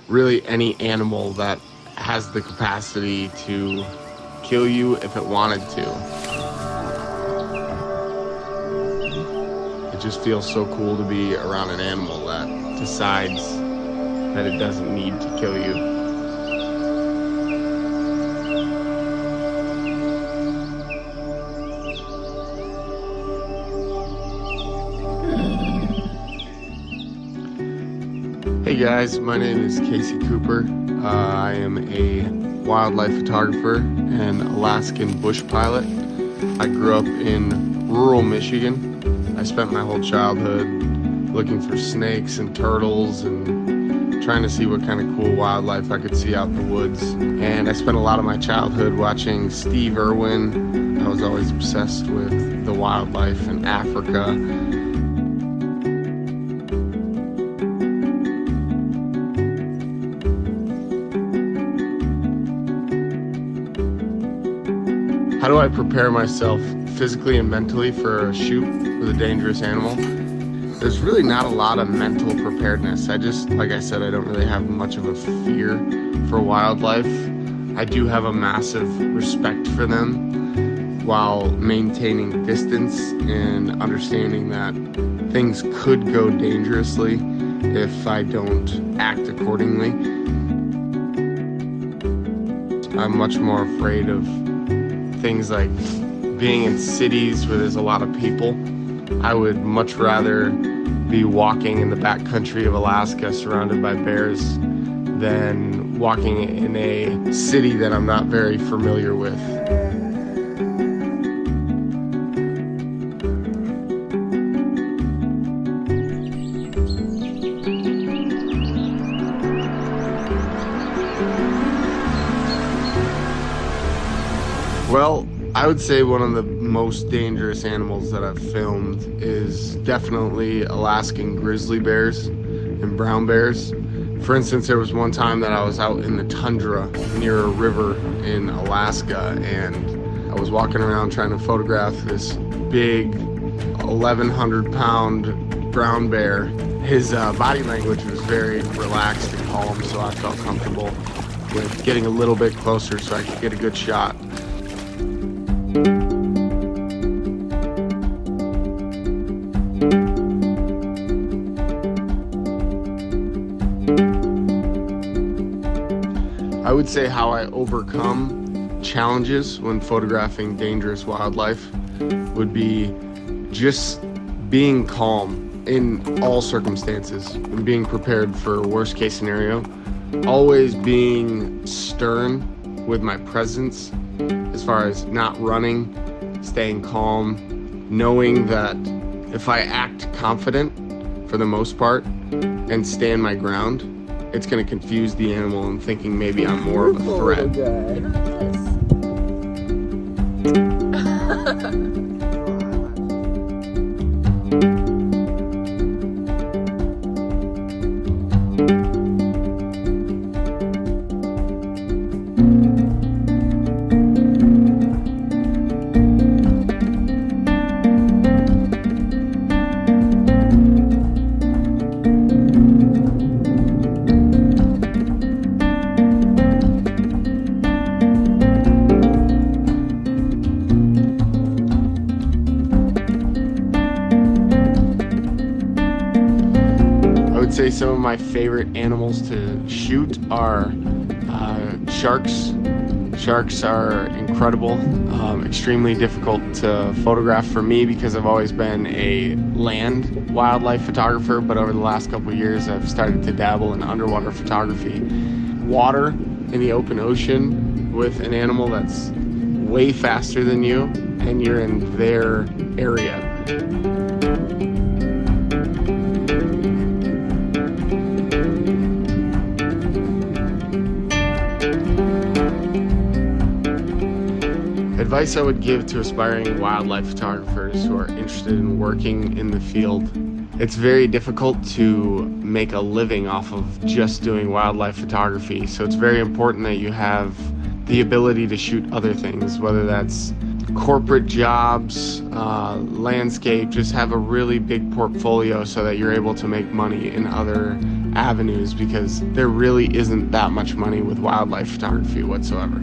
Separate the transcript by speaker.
Speaker 1: really any animal that has the capacity to kill you if it wanted to. It just feels so cool to be around an animal that decides that it doesn't need to kill you. Hey guys, my name is Casey Cooper. I am a wildlife photographer and Alaskan bush pilot. I grew up in rural Michigan. I spent my whole childhood looking for snakes and turtles and trying to see what kind of cool wildlife I could see out in the woods. And I spent a lot of my childhood watching Steve Irwin. I was always obsessed with the wildlife in Africa. How do I prepare myself physically and mentally for a shoot with a dangerous animal? There's really not a lot of mental preparedness. Like I said, I don't really have much of a fear for wildlife. I do have a massive respect for them while maintaining distance and understanding that things could go dangerously if I don't act accordingly. I'm much more afraid of things like being in cities where there's a lot of people. I would much rather be walking in the backcountry of Alaska surrounded by bears than walking in a city that I'm not very familiar with. Well, I would say one of the most dangerous animals that I've filmed is definitely Alaskan grizzly bears and brown bears. For instance, there was one time that I was out in the tundra near a river in Alaska, and I was walking around trying to photograph this big 1,100-pound brown bear. His body language was very relaxed and calm, so I felt comfortable with getting a little bit closer so I could get a good shot. I would say how I overcome challenges when photographing dangerous wildlife would be just being calm in all circumstances and being prepared for a worst case scenario. Always being stern with my presence as far as not running, staying calm, knowing that if I act confident for the most part and stand my ground, it's going to confuse the animal and thinking maybe I'm more of a threat. I would say some of my favorite animals to shoot are sharks. Sharks are incredible, extremely difficult to photograph for me because I've always been a land wildlife photographer, but over the last couple of years I've started to dabble in underwater photography. Water in the open ocean with an animal that's way faster than you and you're in their area. Advice I would give to aspiring wildlife photographers who are interested in working in the field: it's very difficult to make a living off of just doing wildlife photography, so it's very important that you have the ability to shoot other things, whether that's corporate jobs, landscape, just have a really big portfolio so that you're able to make money in other avenues, because there really isn't that much money with wildlife photography whatsoever.